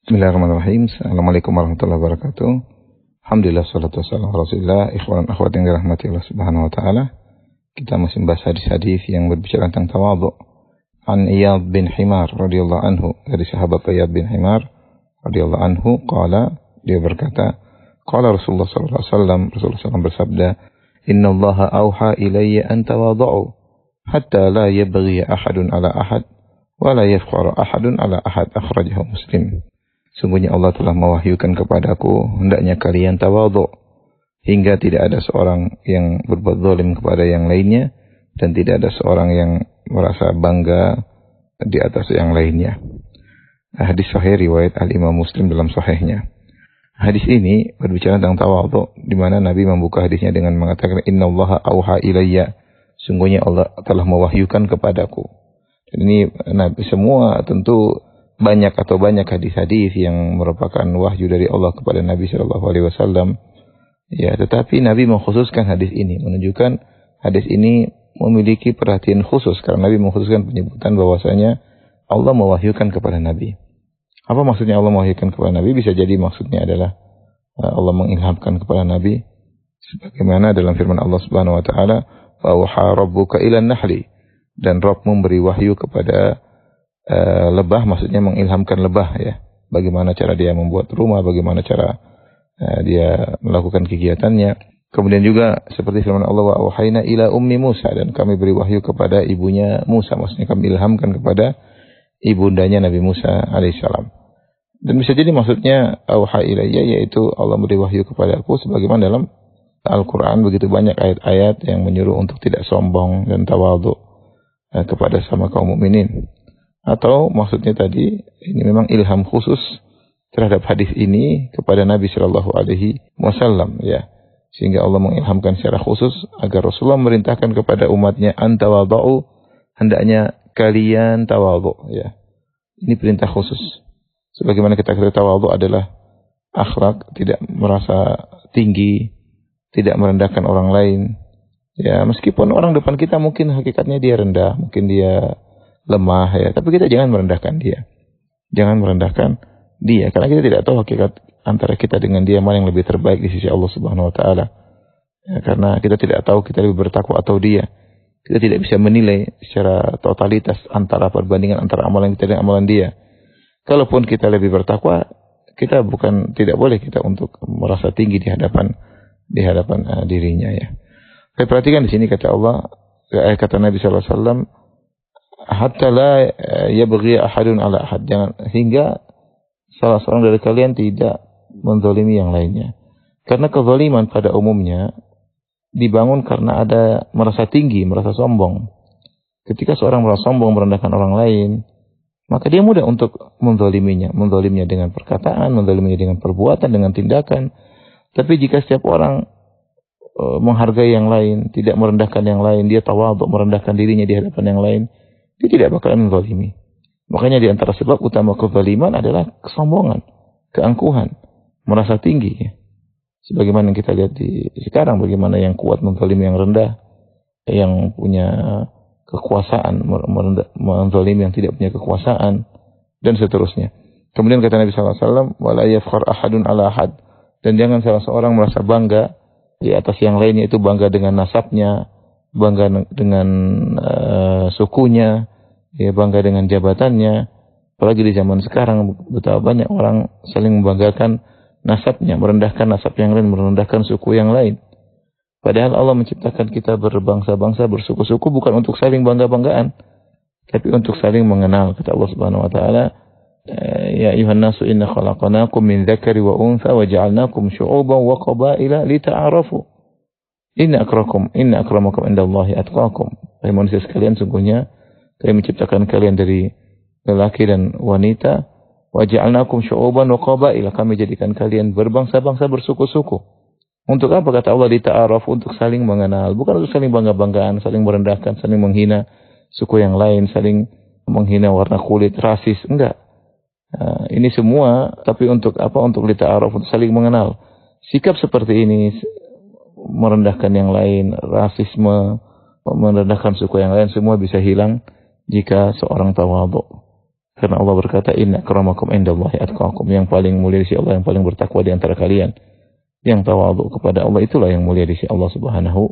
Bismillahirrahmanirrahim. Assalamualaikum warahmatullahi wabarakatuh. Alhamdulillah, salatu wassalamu ala Rasulillah. Ikhwan akhwat yang dirahmati Allah Subhanahu wa taala. Kita masih membahas hadis-hadis yang berbicara tentang tawadhu. An Iyad bin Himar radhiyallahu anhu, dari sahabat Iyad bin Himar radhiyallahu anhu, dia berkata, qala Rasulullah sallallahu alaihi wasallam, Rasulullah SAW bersabda, "Inna Allaha auha ilayya an tawadhu hatta la yabghi ahadun ala ahad wa la yafkhara ahadun ala ahad." Akhrajahu Muslim. Sungguhnya Allah telah mewahyukan kepadaku, hendaknya kalian tawadhu, hingga tidak ada seorang yang berbuat zalim kepada yang lainnya, dan tidak ada seorang yang merasa bangga di atas yang lainnya. Hadis sahih riwayat Al-Imam Muslim dalam sahihnya. Hadis ini berbicara tentang tawadhu, di mana Nabi membuka hadisnya dengan mengatakan, Inna Allaha auha ilayya. Sungguhnya Allah telah mewahyukan kepadaku. Dan ini Nabi semua tentu banyak hadis-hadis yang merupakan wahyu dari Allah kepada Nabi Shallallahu Alaihi Wasallam. Ya, tetapi Nabi mengkhususkan hadis ini, menunjukkan hadis ini memiliki perhatian khusus karena Nabi mengkhususkan penyebutan bahwasanya Allah mewahyukan kepada Nabi. Apa maksudnya Allah mewahyukan kepada Nabi? Bisa jadi maksudnya adalah Allah mengilhamkan kepada Nabi, sebagaimana dalam firman Allah Subhanahu Wa Taala, "Wa auha rabbuka ilan nahli," dan Rabb memberi wahyu kepada lebah, maksudnya mengilhamkan lebah, ya, bagaimana cara dia membuat rumah, bagaimana cara dia melakukan kegiatannya. Kemudian juga seperti firman Allah, wa auhayna ila ummi Musa, dan kami beri wahyu kepada ibunya Musa, maksudnya kami ilhamkan kepada ibundanya Nabi Musa alaihissalam. Dan bisa jadi maksudnya auha ilayya, yaitu Allah beri wahyu kepada aku, sebagaimana dalam Al-Quran begitu banyak ayat-ayat yang menyuruh untuk tidak sombong dan tawadhu kepada sama kaum mukminin. Atau maksudnya tadi ini memang ilham khusus terhadap hadis ini kepada Nabi Shallallahu Alaihi Wasallam, ya, sehingga Allah mengilhamkan secara khusus agar Rasulullah merintahkan kepada umatnya, antawadhu, hendaknya kalian tawadhu, ya. Ini perintah khusus. Sebagaimana kita ketahui, tawadhu adalah akhlak, tidak merasa tinggi, tidak merendahkan orang lain. Ya, meskipun orang depan kita mungkin hakikatnya dia rendah, mungkin dia lemah, ya, tapi kita jangan merendahkan dia. Jangan merendahkan dia, karena kita tidak tahu hakikat antara kita dengan dia mana yang lebih terbaik di sisi Allah Subhanahu wa taala. Ya, karena kita tidak tahu kita lebih bertakwa atau dia. Kita tidak bisa menilai secara totalitas antara perbandingan antara amalan kita dengan amalan dia. Kalaupun kita lebih bertakwa, kita tidak boleh kita untuk merasa tinggi di hadapan dirinya, ya. Saya perhatikan di sini kata Allah, kata Nabi sallallahu alaihi wasallam, hatta la yabghi ahadun ala ahad, jangan hingga salah seorang dari kalian tidak menzalimi yang lainnya. Karena kezaliman pada umumnya dibangun karena ada merasa tinggi, merasa sombong. Ketika seorang merasa sombong, merendahkan orang lain, maka dia mudah untuk menzaliminya dengan perkataan, menzaliminya dengan perbuatan, dengan tindakan. Tapi jika setiap orang menghargai yang lain, tidak merendahkan yang lain, dia tawadhu, merendahkan dirinya di hadapan yang lain, dia tidak bakalan menzalimi. Makanya di antara sebab utama kezaliman adalah kesombongan, keangkuhan, merasa tinggi. Ya. Sebagaimana yang kita lihat di sekarang, bagaimana yang kuat menzalimi yang rendah, yang punya kekuasaan menzalimi yang tidak punya kekuasaan, dan seterusnya. Kemudian kata Nabi SAW, wala yafkhar ahadun ala ahad, dan jangan salah seorang merasa bangga di atas yang lainnya, itu bangga dengan nasabnya, bangga dengan sukunya, ya, bangga dengan jabatannya. Apalagi di zaman sekarang betapa banyak orang saling membanggakan nasabnya, merendahkan nasab yang lain, merendahkan suku yang lain. Padahal Allah menciptakan kita berbangsa-bangsa, bersuku-suku bukan untuk saling bangga-banggaan, tapi untuk saling mengenal. Kata Allah Subhanahu wa taala, ya ayuhan nasu inna khalaqnakum min dzakari wa untha wa ja'alnakum syu'uban wa qabaila lita'arafu. Inna akramakum indallahi atqakum. Hai manusia sekalian, sungguhnya kami menciptakan kalian dari lelaki dan wanita. Wa ja'alnakum syu'uban wa qabaila, kami jadikan kalian berbangsa-bangsa, bersuku-suku. Untuk apa kata Allah? Lita'arafu, untuk saling mengenal, bukan untuk saling bangga-banggaan, saling merendahkan, saling menghina suku yang lain, saling menghina warna kulit, rasis, enggak. Ini semua tapi untuk apa? Untuk lita'arafu, untuk saling mengenal. Sikap seperti ini, merendahkan yang lain, rasisme, merendahkan suku yang lain, semua bisa hilang jika seorang tawadhu. Karena Allah berkata, inna akramakum indallahi atqakum. Yang paling mulia di sisi Allah, yang paling bertakwa di antara kalian. Yang tawadhu kepada Allah itulah yang mulia di sisi Allah Subhanahu